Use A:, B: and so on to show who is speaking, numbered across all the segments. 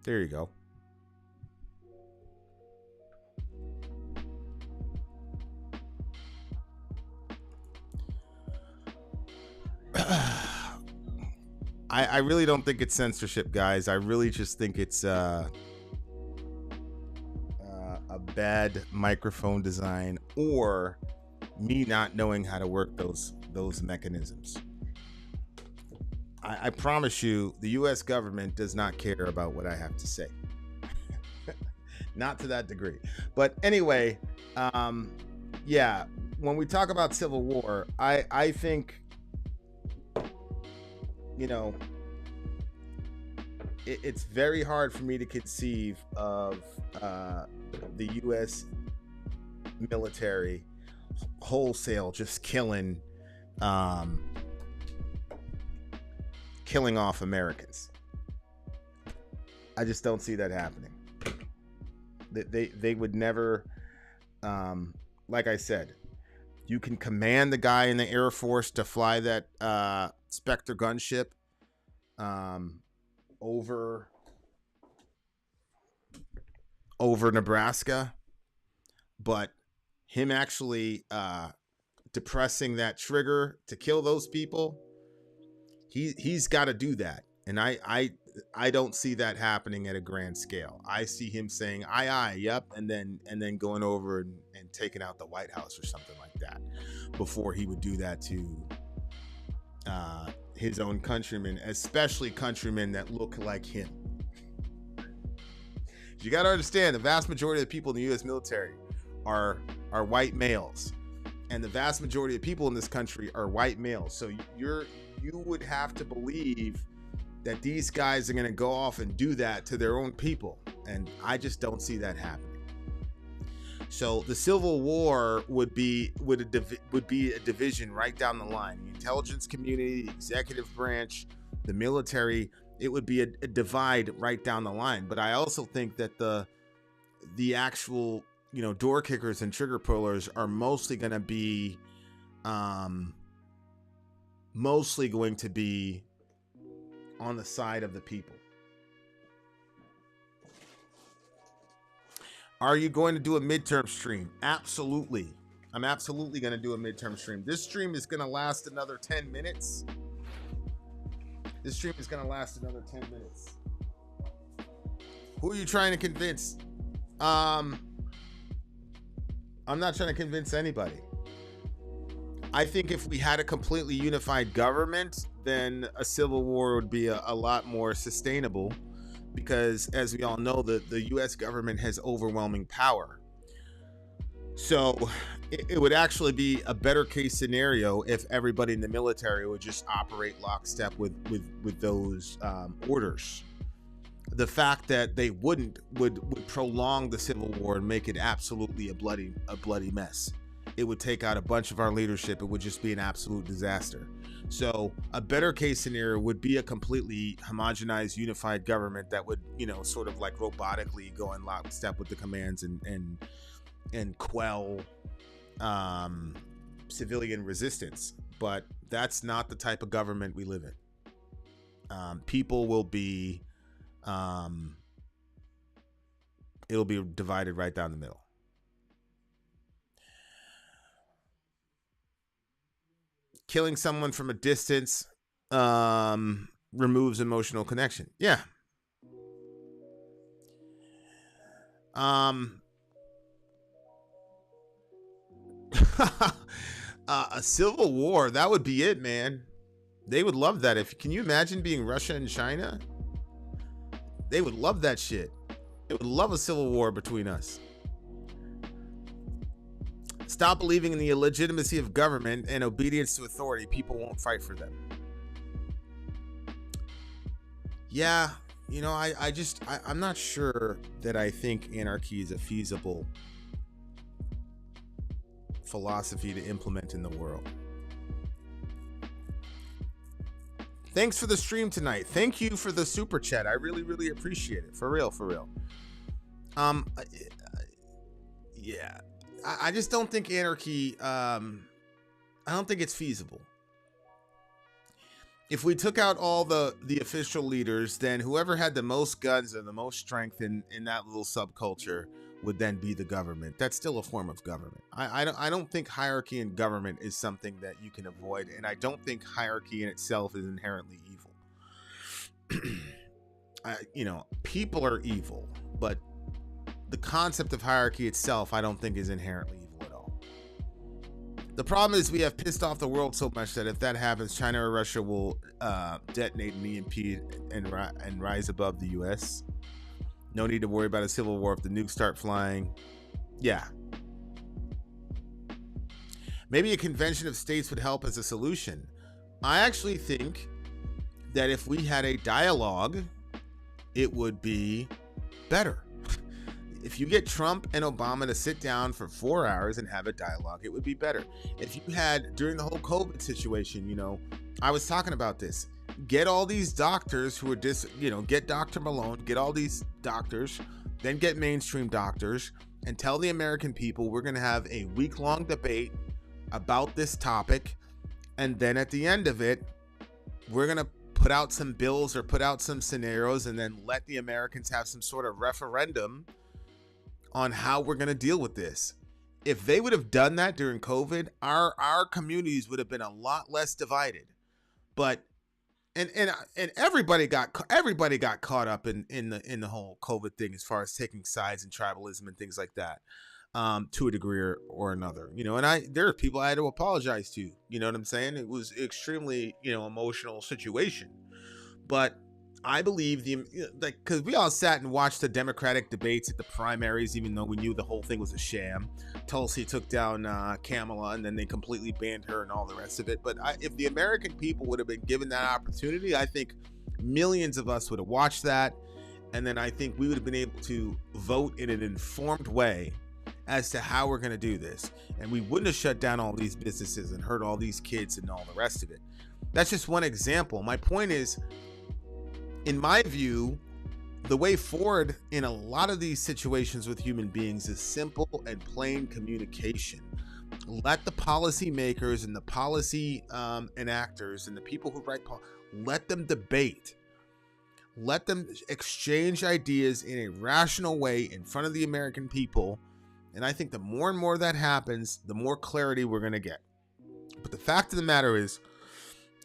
A: There you go. I really don't think it's censorship, guys. I really just think it's a bad microphone design or me not knowing how to work those mechanisms. I promise you, the U.S. government does not care about what I have to say. Not to that degree. But anyway, yeah, when we talk about civil war, I think, you know, it's very hard for me to conceive of the U.S. military wholesale just killing off Americans. I just don't see that happening. They would never, like I said, you can command the guy in the Air Force to fly that Spectre gunship over Nebraska, but him actually depressing that trigger to kill those people, he's got to do that. And I don't see that happening at a grand scale. I see him saying aye, yep, and then going over and taking out the White House or something like that before he would do that to his own countrymen, especially countrymen that look like him. You got to understand, the vast majority of the people in the U.S. military are white males, and the vast majority of people in this country are white males. So you would have to believe that these guys are going to go off and do that to their own people, and I just don't see that happening. So the Civil War would be a division right down the line. The intelligence community, the executive branch, the military. It would be a divide right down the line. But I also think that the actual, door kickers and trigger pullers are mostly going to be on the side of the people. Are you going to do a midterm stream? Absolutely. I'm absolutely going to do a midterm stream. This stream is going to last another 10 minutes. Who are you trying to convince? I'm not trying to convince anybody. I think if we had a completely unified government, then a civil war would be a lot more sustainable, because as we all know, the U.S. government has overwhelming power. So it would actually be a better case scenario if everybody in the military would just operate lockstep with those orders. The fact that they wouldn't would prolong the Civil War and make it absolutely a bloody mess. It would take out a bunch of our leadership. It would just be an absolute disaster. So a better case scenario would be a completely homogenized, unified government that would, sort of like robotically go in lockstep with the commands and quell civilian resistance. But that's not the type of government we live in. People will be, it'll be divided right down the middle. Killing someone from a distance removes emotional connection. Yeah. A civil war, that would be it, man. They would love that. Can you imagine being Russia and China? They would love that shit. They would love a civil war between us. Stop believing in the illegitimacy of government and obedience to authority. People won't fight for them. Yeah, I'm not sure that I think anarchy is a feasible philosophy to implement in the world. Thanks for the stream tonight. Thank you for the super chat. I really, really appreciate it. For real. Yeah. I just don't think anarchy, I don't think it's feasible. if we took out all the official leaders, then whoever had the most guns and the most strength in that little subculture would then be the government. That's still a form of government. I don't think hierarchy in government is something that you can avoid, and I don't think hierarchy in itself is inherently evil. People are evil, but the concept of hierarchy itself, I don't think is inherently evil at all. The problem is we have pissed off the world so much that if that happens, China or Russia will detonate an EMP and rise above the U.S. No need to worry about a civil war if the nukes start flying. Yeah. Maybe a convention of states would help as a solution. I actually think that if we had a dialogue, it would be better. If you get Trump and Obama to sit down for 4 hours and have a dialogue, it would be better. If you had, during the whole COVID situation, I was talking about this. Get all these doctors who are get Dr. Malone, get all these doctors, then get mainstream doctors, and tell the American people we're going to have a week-long debate about this topic. And then at the end of it, we're going to put out some bills or put out some scenarios and then let the Americans have some sort of referendum on how we're going to deal with this. If they would have done that during COVID, our communities would have been a lot less divided. But and everybody got caught up in the whole COVID thing as far as taking sides and tribalism and things like that, to a degree or another. And there are people I had to apologize to. You know what I'm saying? It was extremely emotional situation, but I believe because we all sat and watched the Democratic debates at the primaries, even though we knew the whole thing was a sham. Tulsi took down Kamala, and then they completely banned her and all the rest of it. But if the American people would have been given that opportunity, I think millions of us would have watched that. And then I think we would have been able to vote in an informed way as to how we're going to do this. And we wouldn't have shut down all these businesses and hurt all these kids and all the rest of it. That's just one example. My point is, in my view, the way forward in a lot of these situations with human beings is simple and plain communication. Let the policymakers and the policy enactors and the people who write let them debate. Let them exchange ideas in a rational way in front of the American people. And I think the more and more that happens, the more clarity we're going to get. But the fact of the matter is,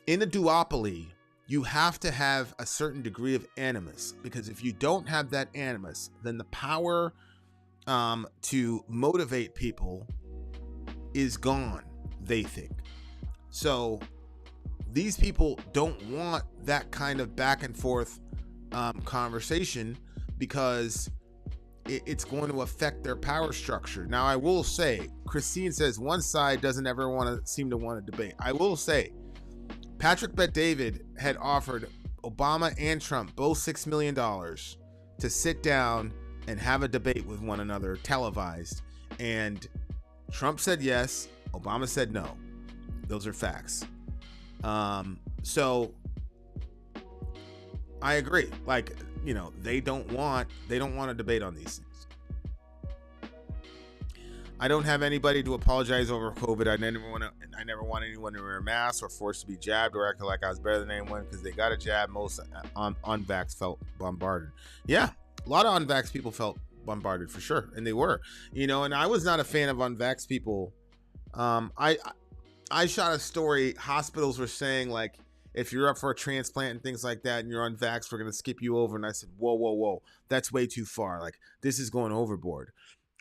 A: in a duopoly, you have to have a certain degree of animus, because if you don't have that animus, then the power to motivate people is gone, they think. So these people don't want that kind of back and forth conversation, because it's going to affect their power structure. Now, I will say, Christine says one side doesn't ever seem to want to debate. I will say, Patrick Bet-David had offered Obama and Trump both $6 million to sit down and have a debate with one another, televised. And Trump said yes, Obama said no. Those are facts. So I agree. They don't want a debate on these things. I don't have anybody to apologize over COVID. I never want anyone to wear a mask or forced to be jabbed or acting like I was better than anyone because they got a jab. Most unvaxxed felt bombarded. Yeah, a lot of unvaxxed people felt bombarded for sure, and they were. And I was not a fan of unvaxxed people. I shot a story. Hospitals were saying, like, if you're up for a transplant and things like that and you're unvaxxed, we're going to skip you over. And I said, whoa, that's way too far. Like, this is going overboard.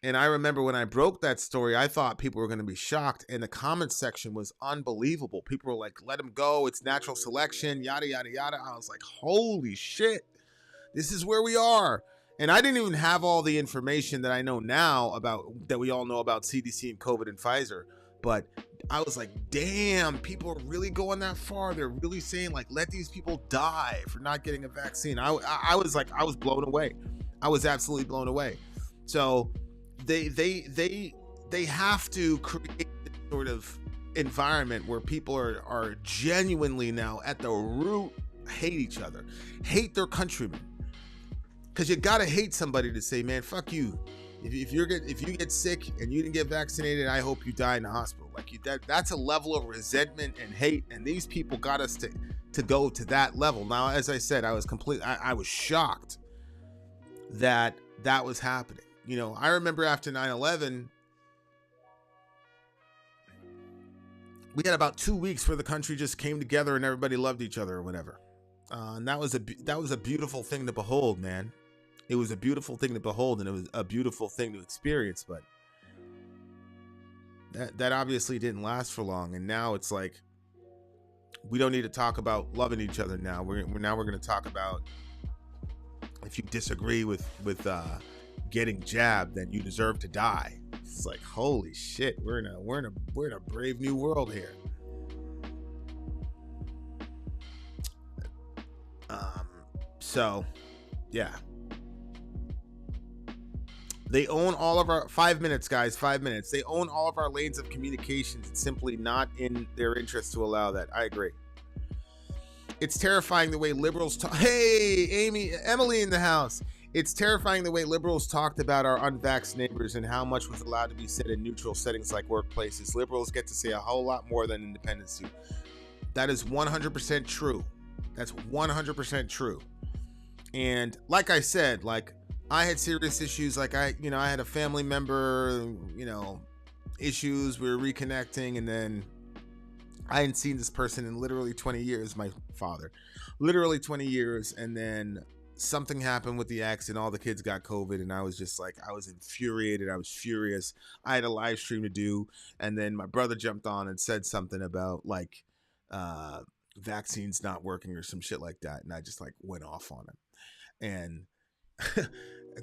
A: And I remember when I broke that story, I thought people were going to be shocked. And the comments section was unbelievable. People were like, let him go. It's natural selection, yada, yada, yada. I was like, holy shit, this is where we are. And I didn't even have all the information that I know now that we all know about CDC and COVID and Pfizer. But I was like, damn, people are really going that far. They're really saying, like, let these people die for not getting a vaccine. I was blown away. I was absolutely blown away. So they have to create this sort of environment where people are genuinely now at the root hate each other, hate their countrymen. Because you got to hate somebody to say, man, fuck you. if you get sick and you didn't get vaccinated, I hope you die in the hospital. Like that's a level of resentment and hate, and these people got us to go to that level. Now, as I said, I was shocked that was happening. You know, I remember after 9/11, we had about 2 weeks where the country just came together and everybody loved each other or whatever. And that was a beautiful thing to behold, man. It was a beautiful thing to behold, and it was a beautiful thing to experience. But that obviously didn't last for long. And now it's like, we don't need to talk about loving each other now. We're going to talk about, if you disagree with getting jabbed, then you deserve to die. It's like, holy shit, we're in a brave new world here. So yeah, they own all of our 5 minutes, guys. 5 minutes. They own all of our lanes of communications. It's simply not in their interest to allow that. I agree. It's terrifying the way liberals talk. Hey, Emily in the house. It's terrifying the way liberals talked about our unvaxxed neighbors and how much was allowed to be said in neutral settings like workplaces. Liberals get to say a whole lot more than independents do. That is 100% true. That's 100% true. And like I said, like, I had serious issues. Like I had a family member, issues. We were reconnecting, and then I hadn't seen this person in literally 20 years, my father, literally 20 years. And then something happened with the ex, and all the kids got COVID. And I was just like, I was infuriated. I was furious. I had a live stream to do. And then my brother jumped on and said something about like, vaccines not working or some shit like that. And I just like went off on him. And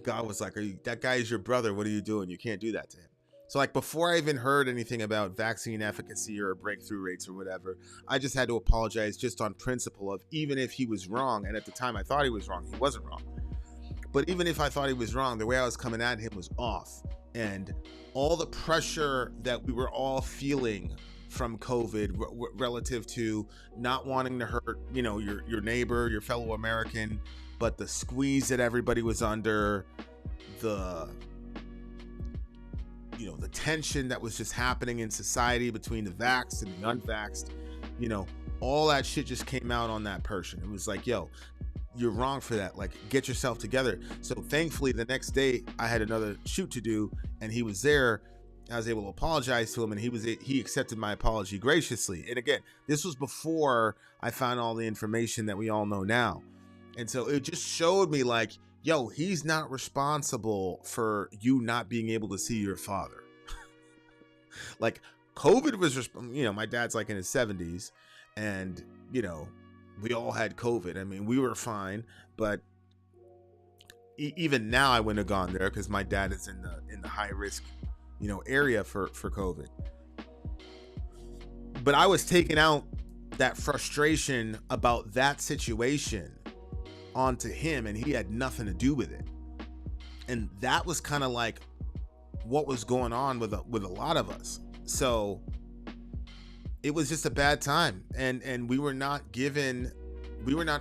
A: God was like, that guy is your brother. What are you doing? You can't do that to him. So like, before I even heard anything about vaccine efficacy or breakthrough rates or whatever, I just had to apologize just on principle of, even if he was wrong, and at the time I thought he was wrong, he wasn't wrong. But even if I thought he was wrong, the way I was coming at him was off. And all the pressure that we were all feeling from COVID relative to not wanting to hurt, your neighbor, your fellow American, but the squeeze that everybody was under, the tension that was just happening in society between the vaxxed and the unvaxxed, all that shit just came out on that person. It was like, yo, you're wrong for that. Like, get yourself together. So thankfully, the next day I had another shoot to do, and he was there. I was able to apologize to him, and he accepted my apology graciously. And again, this was before I found all the information that we all know now. And so it just showed me like, yo, he's not responsible for you not being able to see your father. Like, COVID was, my dad's like in his 70s, and, we all had COVID. I mean, we were fine, but even now I wouldn't have gone there because my dad is in the high risk, area for COVID. But I was taking out that frustration about that situation onto him, and he had nothing to do with it. And that was kind of like what was going on with a lot of us. So it was just a bad time, and we were not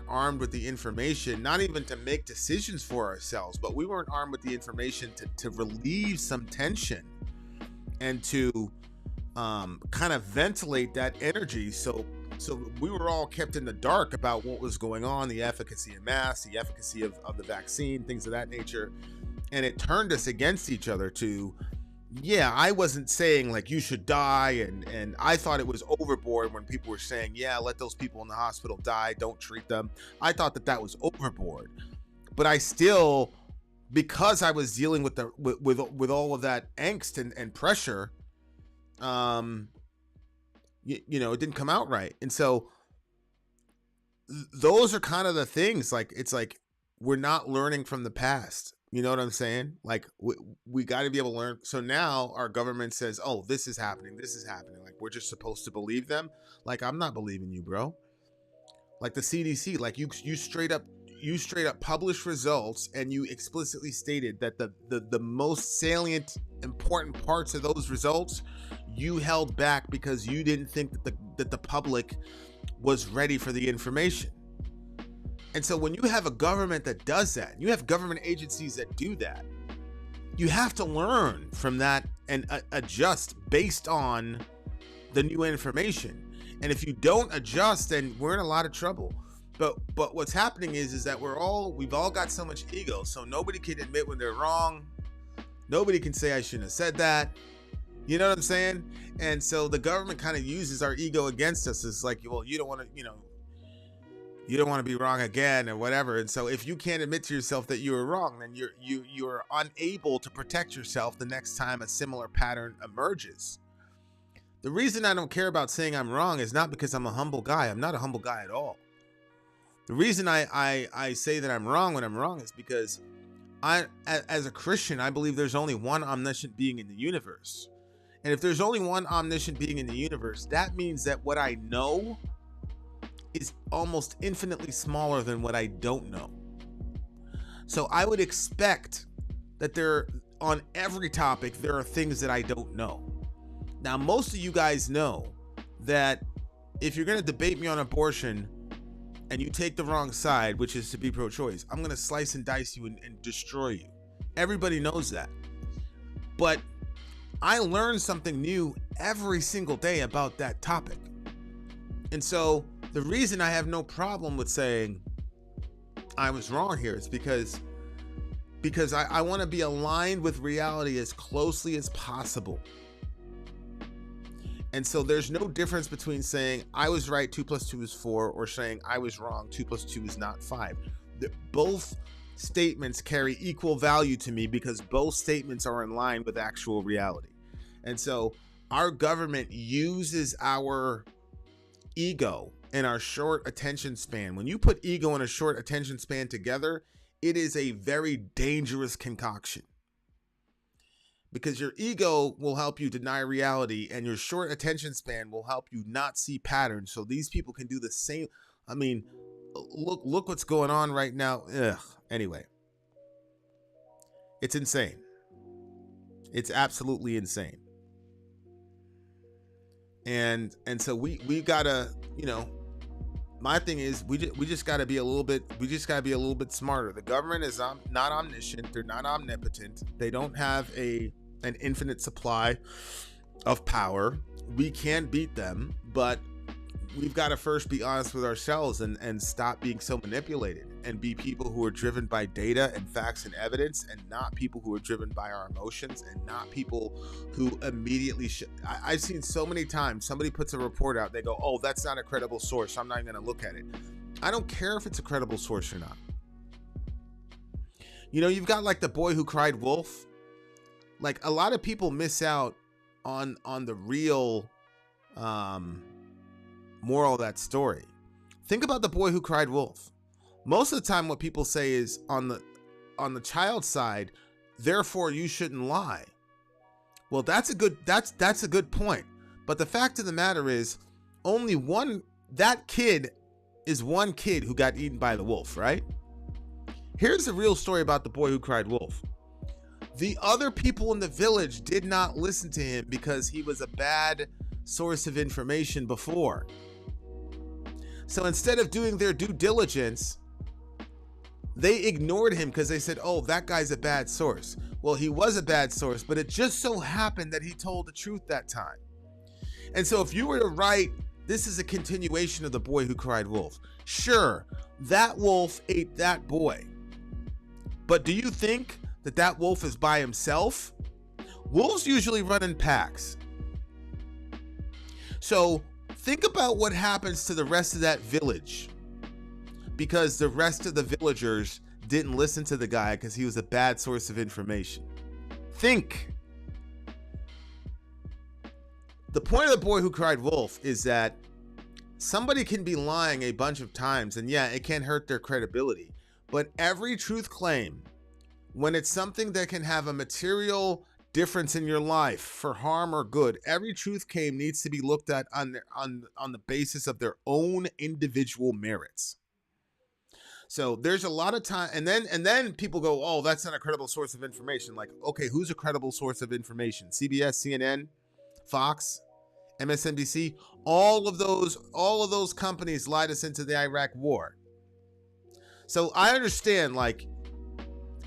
A: armed with the information, not even to make decisions for ourselves, but we weren't armed with the information to relieve some tension and to kind of ventilate that energy. So we were all kept in the dark about what was going on, the efficacy of masks, the efficacy of the vaccine, things of that nature. And it turned us against each other to, yeah, I wasn't saying like you should die. And I thought it was overboard when people were saying, yeah, let those people in the hospital die, don't treat them. I thought that was overboard. But I still, because I was dealing with with all of that angst and pressure, it didn't come out right. And so those are kind of the things, like, it's like, we're not learning from the past. You know what I'm saying? Like, we got to be able to learn. So now our government says, oh, this is happening. Like, we're just supposed to believe them. Like, I'm not believing you, bro. Like the CDC, like you straight up published results, and you explicitly stated that the most salient, important parts of those results you held back because you didn't think that the public was ready for the information. And so when you have a government that does that, you have government agencies that do that, you have to learn from that and adjust based on the new information. And if you don't adjust, then we're in a lot of trouble. But what's happening is that we've all got so much ego, so nobody can admit when they're wrong. Nobody can say I shouldn't have said that. You know what I'm saying? And so the government kind of uses our ego against us. It's like, well, you don't want to be wrong again or whatever. And so if you can't admit to yourself that you were wrong, then you're unable to protect yourself the next time a similar pattern emerges. The reason I don't care about saying I'm wrong is not because I'm a humble guy. I'm not a humble guy at all. The reason I say that I'm wrong when I'm wrong is because as a Christian, I believe there's only one omniscient being in the universe. And if there's only one omniscient being in the universe, that means that what I know is almost infinitely smaller than what I don't know. So I would expect that on every topic, there are things that I don't know. Now, most of you guys know that if you're going to debate me on abortion and you take the wrong side, which is to be pro-choice, I'm going to slice and dice you and destroy you. Everybody knows that. But I learn something new every single day about that topic. And so the reason I have no problem with saying I was wrong here is because I want to be aligned with reality as closely as possible. And so there's no difference between saying I was right, 2 + 2 is 4, or saying I was wrong, 2 + 2 is not 5. Both statements carry equal value to me because both statements are in line with actual reality. And so our government uses our ego and our short attention span. When you put ego and a short attention span together, it is a very dangerous concoction. Because your ego will help you deny reality and your short attention span will help you not see patterns. So these people can do the same. I mean, look what's going on right now. Anyway, it's insane. It's absolutely insane. And so we gotta, my thing is we just gotta be a little bit smarter. The government is not omniscient. They're not omnipotent. They don't have an infinite supply of power. We can't beat them, but we've got to first be honest with ourselves and stop being so manipulated and be people who are driven by data and facts and evidence, and not people who are driven by our emotions, and not people who immediately I've seen so many times somebody puts a report out, they go, oh, that's not a credible source, I'm not going to look at it. I don't care if it's a credible source or not. You've got like the boy who cried wolf. Like, a lot of people miss out on the real moral of that story. Think about the boy who cried wolf. Most of the time what people say is on the child's side, therefore you shouldn't lie. Well, that's a good point. But the fact of the matter is, that kid is one kid who got eaten by the wolf, right? Here's the real story about the boy who cried wolf. The other people in the village did not listen to him because he was a bad source of information before. So instead of doing their due diligence, they ignored him because they said, oh, that guy's a bad source. Well, he was a bad source, but it just so happened that he told the truth that time. And so if you were to write, this is a continuation of the boy who cried wolf. Sure, that wolf ate that boy. But do you think that wolf is by himself? Wolves usually run in packs. So think about what happens to the rest of that village, because the rest of the villagers didn't listen to the guy because he was a bad source of information. Think. The point of the boy who cried wolf is that somebody can be lying a bunch of times, and yeah, it can hurt their credibility. But every truth claim, when it's something that can have a material difference in your life for harm or good, every truth claim needs to be looked at on the basis of their own individual merits. So there's a lot of time, and then people go, oh, that's not a credible source of information. Like, okay, who's a credible source of information? CBS, CNN, Fox, MSNBC, all of those companies lied us into the Iraq war. So I understand, like,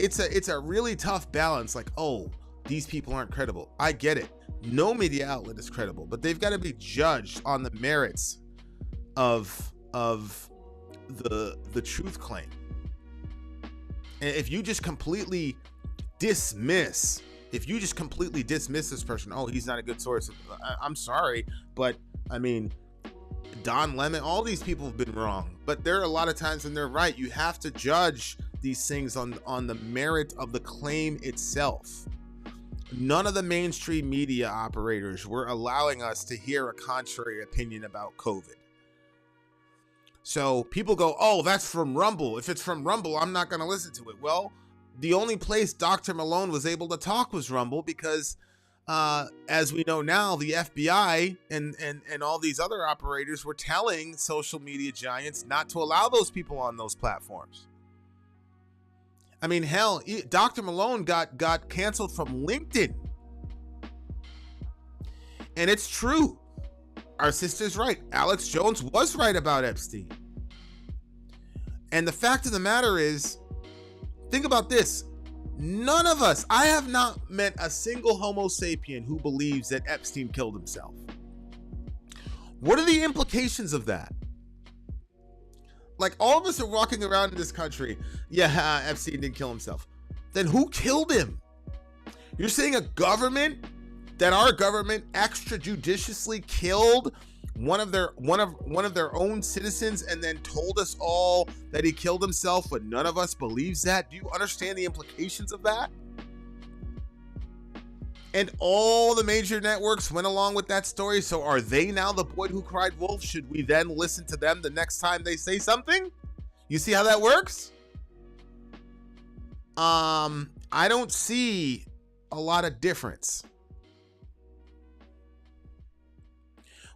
A: it's a really tough balance. Like, oh, these people aren't credible. I get it. No media outlet is credible, but they've got to be judged on the merits of the truth claim. And if you just completely dismiss this person, oh, he's not a good source, I'm sorry, but I mean, Don Lemon, all these people have been wrong, but there are a lot of times when they're right. You have to judge these things on the merit of the claim itself. None of the mainstream media operators were allowing us to hear a contrary opinion about COVID. So people go, oh, that's from Rumble. If it's from Rumble, I'm not going to listen to it. Well, the only place Dr. Malone was able to talk was Rumble because, as we know now, the FBI and all these other operators were telling social media giants not to allow those people on those platforms. I mean, hell, Dr. Malone got canceled from LinkedIn. And it's true. Our sister's right. Alex Jones was right about Epstein. And the fact of the matter is, think about this. None of us, I have not met a single Homo sapien who believes that Epstein killed himself. What are the implications of that? Like, all of us are walking around in this country. Yeah, Epstein didn't kill himself. Then who killed him? You're saying our government extrajudiciously killed one of their own citizens and then told us all that he killed himself, but none of us believes that? Do you understand the implications of that? And all the major networks went along with that story. So are they now the boy who cried wolf? Should we then listen to them the next time they say something? You see how that works? I don't see a lot of difference.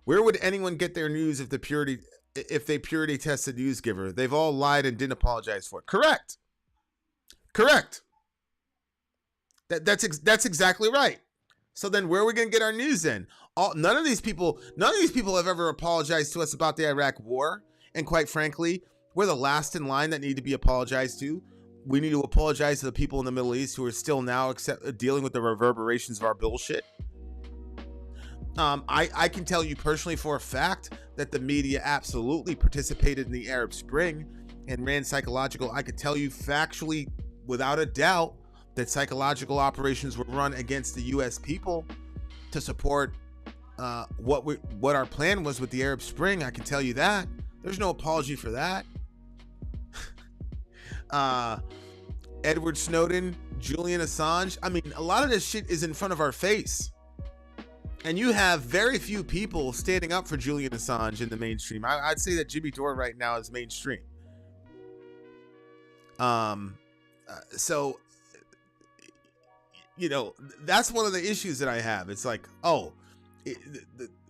A: Where would anyone get their news if they purity tested news giver? They've all lied and didn't apologize for it. Correct. That's exactly right. So then where are we going to get our news then? None of these people have ever apologized to us about the Iraq war. And quite frankly, we're the last in line that need to be apologized to. We need to apologize to the people in the Middle East who are still now dealing with the reverberations of our bullshit. I can tell you personally for a fact that the media absolutely participated in the Arab Spring and ran psychological. I could tell you factually, without a doubt, that psychological operations were run against the U.S. people to support what our plan was with the Arab Spring. I can tell you that. There's no apology for that. Edward Snowden, Julian Assange. I mean, a lot of this shit is in front of our face. And you have very few people standing up for Julian Assange in the mainstream. I'd say that Jimmy Dore right now is mainstream. So, you know, that's one of the issues that I have. It's like,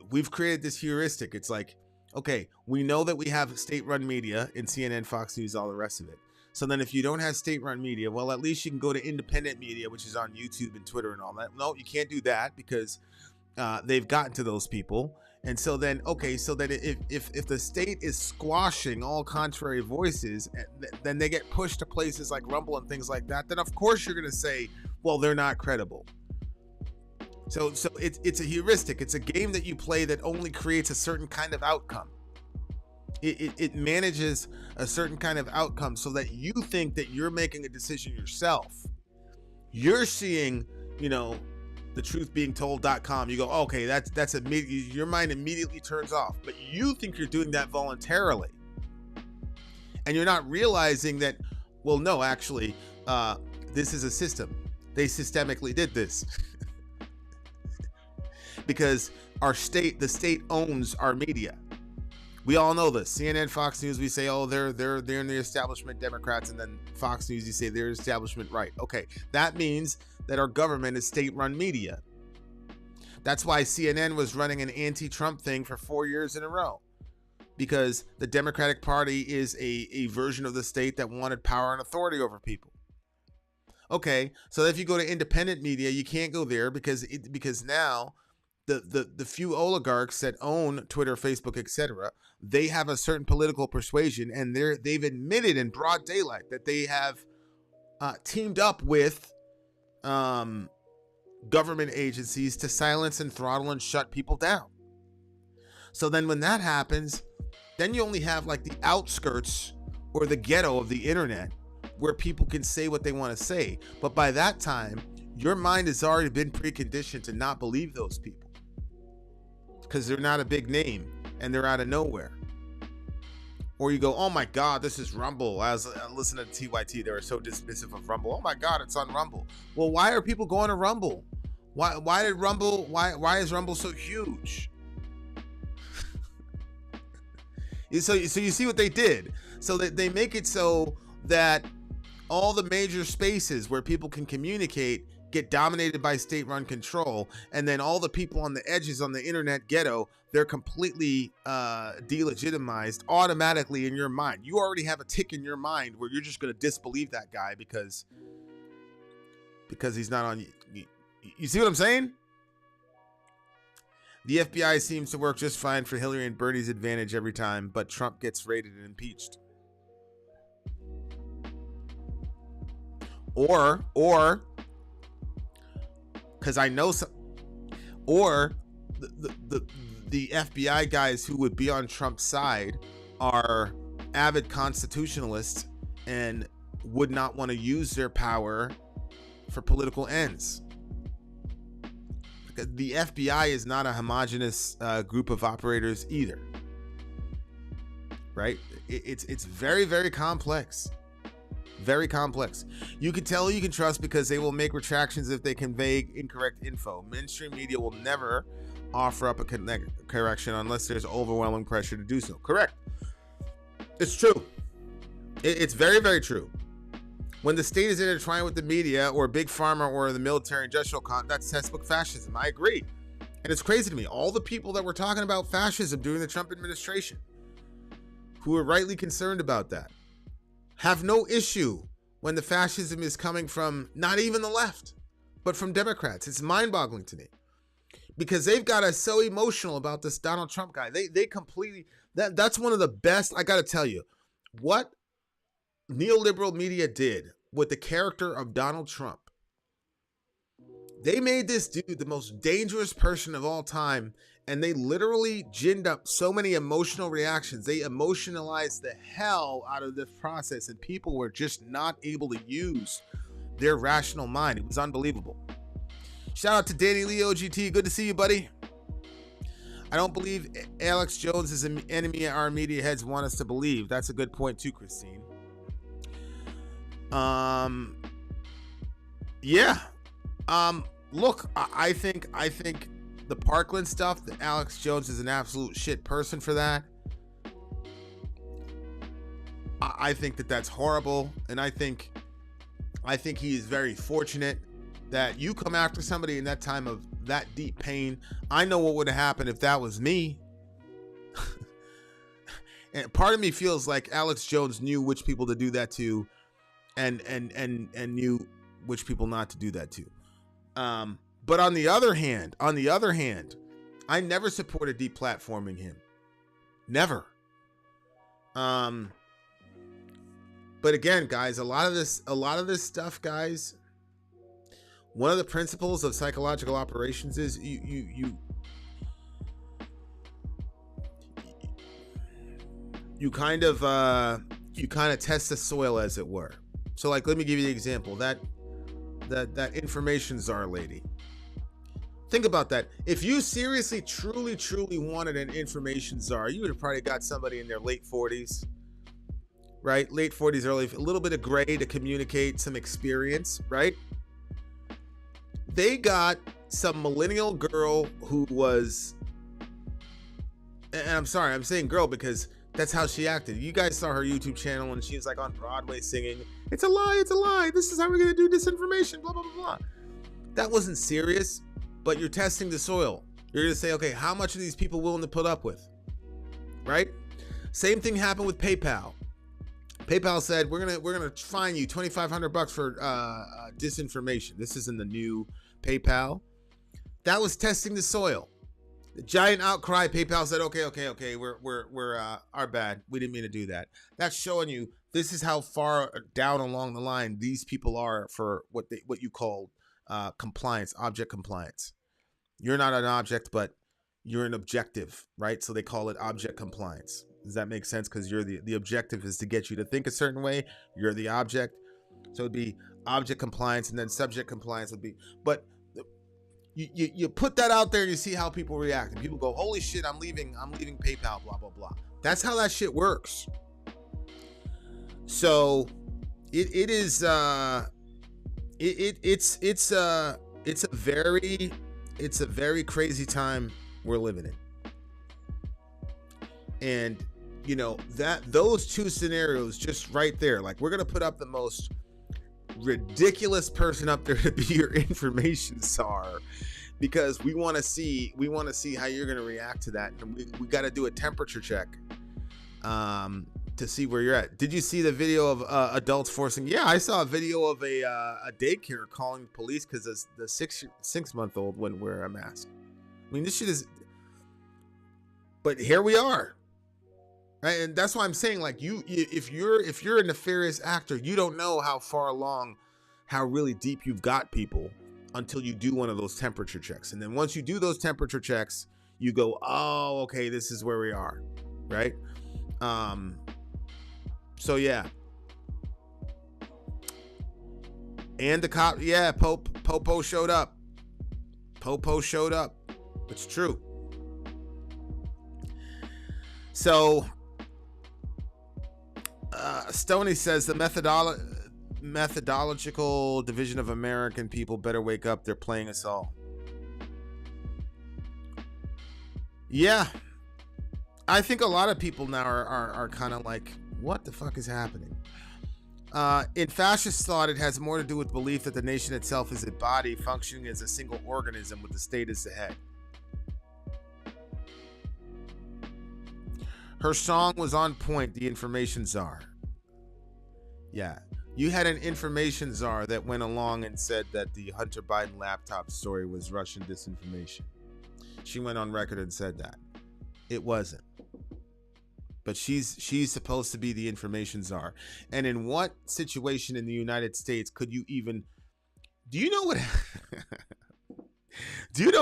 A: we've created this heuristic. It's like, okay, we know that we have state-run media in CNN, Fox News, all the rest of it. So then if you don't have state-run media, well, at least you can go to independent media, which is on YouTube and Twitter and all that. No, you can't do that because they've gotten to those people. And so then, if the state is squashing all contrary voices, then they get pushed to places like Rumble and things like that, then of course you're going to say, well, they're not credible. So it's a heuristic. It's a game that you play that only creates a certain kind of outcome. It manages a certain kind of outcome so that you think that you're making a decision yourself. You're seeing, the truthbeingtold.com. You go, okay, that's immediate. Your mind immediately turns off, but you think you're doing that voluntarily. And you're not realizing that, well, no, actually, this is a system. They systemically did this. Because the state owns our media. We all know this. CNN, Fox News, we say, oh, they're in the establishment Democrats, and then Fox News, you say they're establishment right. Okay, that means that our government is state-run media. That's why CNN was running an anti-Trump thing for 4 years in a row. Because the Democratic Party is a version of the state that wanted power and authority over people. Okay, so if you go to independent media, you can't go there because now the few oligarchs that own Twitter, Facebook, etc., they have a certain political persuasion, and they've admitted in broad daylight that they have teamed up with government agencies to silence and throttle and shut people down. So then when that happens, then you only have like the outskirts or the ghetto of the internet where people can say what they want to say. But by that time, your mind has already been preconditioned to not believe those people because they're not a big name and they're out of nowhere. Or you go, oh my God, this is Rumble. I was listening to TYT. They were so dismissive of Rumble. Oh my God, it's on Rumble. Well, why are people going to Rumble? Why is Rumble so huge? So you see what they did. So they make it so that all the major spaces where people can communicate get dominated by state-run control, and then all the people on the edges on the internet ghetto, they're completely delegitimized automatically in your mind. You already have a tick in your mind where you're just going to disbelieve that guy because he's not on. You see what I'm saying? The FBI seems to work just fine for Hillary and Bernie's advantage every time, but Trump gets raided and impeached. Or, because I know some, or the FBI guys who would be on Trump's side are avid constitutionalists and would not want to use their power for political ends. The FBI is not a homogenous group of operators either, right? It's very, very complex. Very complex. You can tell who you can trust because they will make retractions if they convey incorrect info. Mainstream media will never offer up a correction unless there's overwhelming pressure to do so. Correct. It's true. It's very, very true. When the state is intertwined with the media or big pharma or the military industrial that's textbook fascism. I agree. And it's crazy to me. All the people that were talking about fascism during the Trump administration, who are rightly concerned about that, have no issue when the fascism is coming from not even the left, but from Democrats. It's mind-boggling to me because they've got us so emotional about this Donald Trump guy. They completely, that's one of the best. I got to tell you, what neoliberal media did with the character of Donald Trump. They made this dude the most dangerous person of all time, and they literally ginned up so many emotional reactions. They emotionalized the hell out of this process, and people were just not able to use their rational mind. It was unbelievable. Shout out to Danny Lee OGT. Good to see you, buddy. I don't believe Alex Jones is an enemy our media heads want us to believe. That's a good point too, Christine. Yeah. Look, I think the Parkland stuff, that Alex Jones is an absolute shit person for that. I think that that's horrible, and I think he is very fortunate that you come after somebody in that time of that deep pain. I know what would have happened if that was me. And part of me feels like Alex Jones knew which people to do that to, and knew which people not to do that to. But on the other hand, I never supported deplatforming him. Never. But again, guys, a lot of this stuff, guys, one of the principles of psychological operations is you kind of test the soil, as it were. So like, let me give you the example that information czar lady. Think about that. If you seriously, truly wanted an information czar, you would have probably got somebody in their late 40s, right? Late 40s, early, a little bit of gray to communicate, some experience, right? They got some millennial girl who was, and I'm sorry, I'm saying girl because that's how she acted. You guys saw her YouTube channel and she was like on Broadway singing, "It's a lie, it's a lie. This is how we're going to do disinformation, blah, blah, blah, blah." That wasn't serious, but you're testing the soil. You're going to say, okay, how much are these people willing to put up with? Right? Same thing happened with PayPal. PayPal said, we're going to fine you $2,500 for disinformation. This is in the new PayPal. That was testing the soil. The giant outcry. PayPal said, okay, we're our bad. We didn't mean to do that. That's showing you this is how far down along the line these people are for what you call compliance, object compliance. You're not an object, but you're an objective, right? So they call it object compliance. Does that make sense? Because you're the objective is to get you to think a certain way. You're the object. So it'd be object compliance, and then subject compliance would be. But you put that out there and you see how people react, and people go, holy shit, I'm leaving PayPal, blah blah blah. That's how that shit works. So it's a very crazy time we're living in. And you know, that those two scenarios just right there, like, we're gonna put up the most ridiculous person up there to be your information czar, because we want to see how you're going to react to that, and we got to do a temperature check to see where you're at. Did you see the video of adults forcing? Yeah, I saw a video of a daycare calling police because the 6-month-old wouldn't wear a mask. I mean, this shit is, but here we are. Right? And that's why I'm saying, like, if you're a nefarious actor, you don't know how far along, how really deep you've got people until you do one of those temperature checks. And then once you do those temperature checks, you go, oh, okay, this is where we are, right? So yeah. And the cop, yeah, Popo showed up. Popo showed up. It's true. So Stoney says the methodological division of American people better wake up. They're playing us all. Yeah, I think a lot of people now are kind of like, what the fuck is happening? In fascist thought, it has more to do with belief that the nation itself is a body functioning as a single organism with the state as the head. Her song was on point, the information czar. Yeah, you had an information czar that went along and said that the Hunter Biden laptop story was Russian disinformation. She went on record and said that. It wasn't. But she's supposed to be the information czar. And in what situation in the United States could you even... Do you know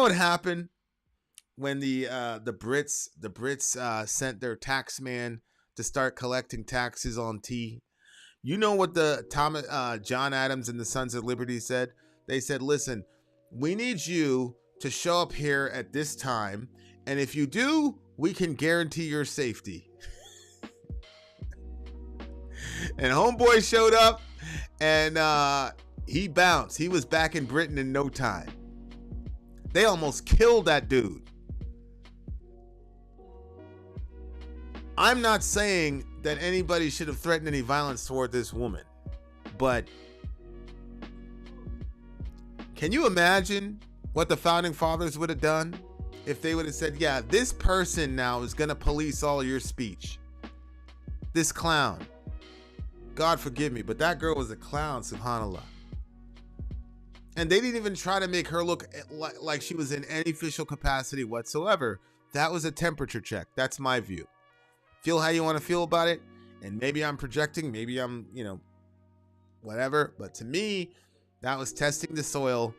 A: what happened when the Brits sent their tax man to start collecting taxes on tea? You know what John Adams and the Sons of Liberty said? They said, listen, we need you to show up here at this time, and if you do, we can guarantee your safety. And homeboy showed up, and he bounced. He was back in Britain in no time. They almost killed that dude. I'm not saying that anybody should have threatened any violence toward this woman, but can you imagine what the founding fathers would have done if they would have said, yeah, this person now is going to police all your speech? This clown. God forgive me, but that girl was a clown, subhanAllah. And they didn't even try to make her look like she was in any official capacity whatsoever. That was a temperature check. That's my view. Feel how you want to feel about it. And maybe I'm projecting, maybe I'm, whatever. But to me, that was testing the soil.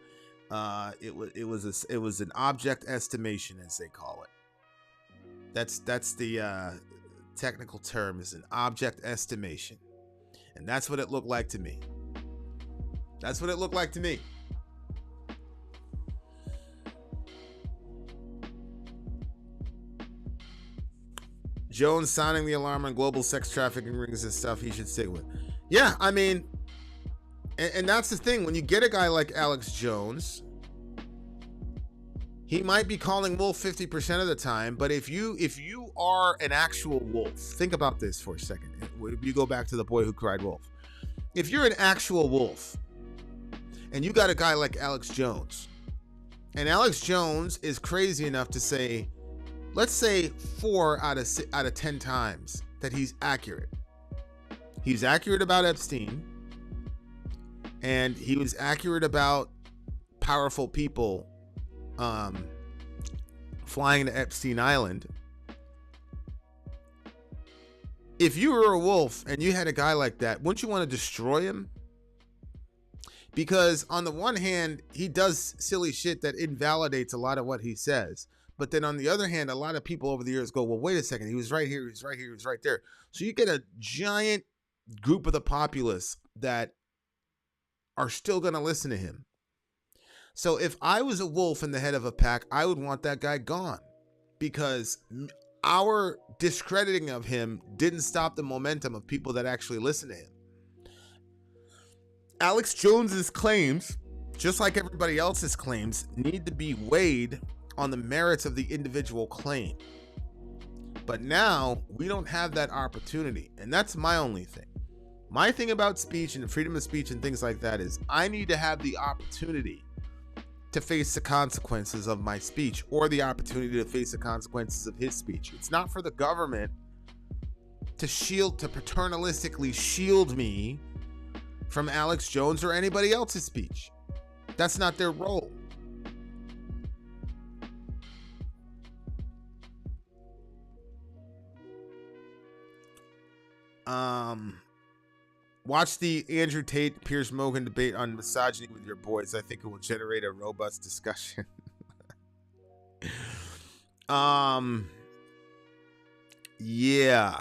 A: It was an object estimation, as they call it. That's the technical term, is an object estimation. And that's what it looked like to me. That's what it looked like to me. Jones sounding the alarm on global sex trafficking rings and stuff he should stick with. Yeah, I mean, and that's the thing. When you get a guy like Alex Jones, he might be calling wolf 50% of the time, but if you are an actual wolf, think about this for a second. You go back to the boy who cried wolf. If you're an actual wolf, and you got a guy like Alex Jones, and Alex Jones is crazy enough to say, let's say 4 out of 10 times that he's accurate. He's accurate about Epstein, and he was accurate about powerful people flying to Epstein Island. If you were a wolf and you had a guy like that, wouldn't you want to destroy him? Because on the one hand, he does silly shit that invalidates a lot of what he says. But then on the other hand, a lot of people over the years go, well, wait a second. He was right here. He was right here. He was right there. So you get a giant group of the populace that are still going to listen to him. So if I was a wolf in the head of a pack, I would want that guy gone, because our discrediting of him didn't stop the momentum of people that actually listen to him. Alex Jones's claims, just like everybody else's claims, need to be weighed on the merits of the individual claim. But now we don't have that opportunity, and that's my only thing. My thing about speech and freedom of speech and things like that is I need to have the opportunity to face the consequences of my speech, or the opportunity to face the consequences of his speech. It's not for the government to paternalistically shield me from Alex Jones or anybody else's speech. That's not their role. Watch the Andrew Tate, Piers Morgan debate on misogyny with your boys. I think it will generate a robust discussion. Yeah.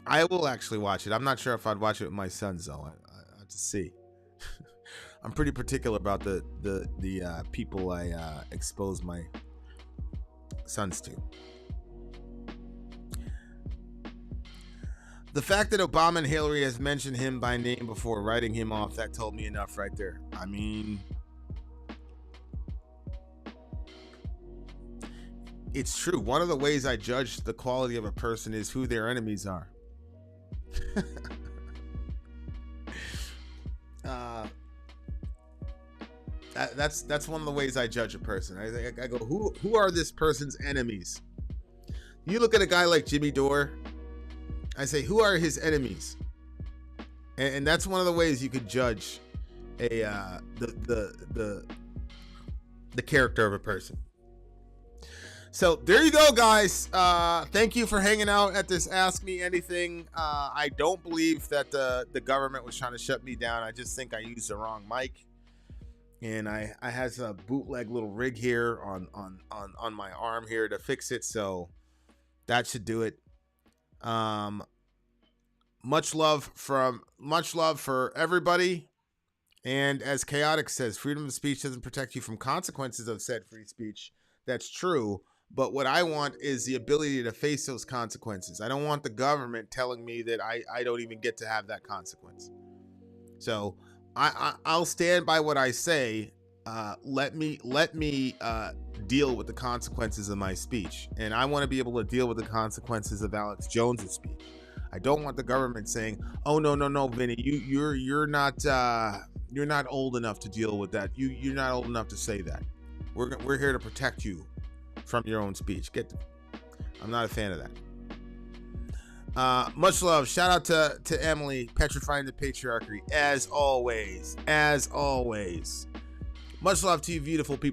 A: I will actually watch it. I'm not sure if I'd watch it with my sons, though. I have to see. I'm pretty particular about the people I expose my sons to. The fact that Obama and Hillary has mentioned him by name before writing him off, that told me enough right there. I mean, it's true. One of the ways I judge the quality of a person is who their enemies are. That's one of the ways I judge a person. I go, who are this person's enemies? You look at a guy like Jimmy Dore, I say, who are his enemies? And that's one of the ways you could judge the character of a person. So there you go, guys. Thank you for hanging out at this Ask Me Anything. I don't believe that the government was trying to shut me down. I just think I used the wrong mic, and I had a bootleg little rig here on my arm here to fix it. So that should do it. Much love for everybody. And as Chaotic says, freedom of speech doesn't protect you from consequences of said free speech. That's true. But what I want is the ability to face those consequences. I don't want the government telling me that I don't even get to have that consequence. So I'll stand by what I say. Let me deal with the consequences of my speech. And I want to be able to deal with the consequences of Alex Jones's speech. I don't want the government saying, "Oh no, Vinny, you're not old enough to deal with that. You're not old enough to say that. We're here to protect you from your own speech." I'm not a fan of that. Much love. Shout out to Emily, petrifying the patriarchy as always. Much love to you, beautiful people.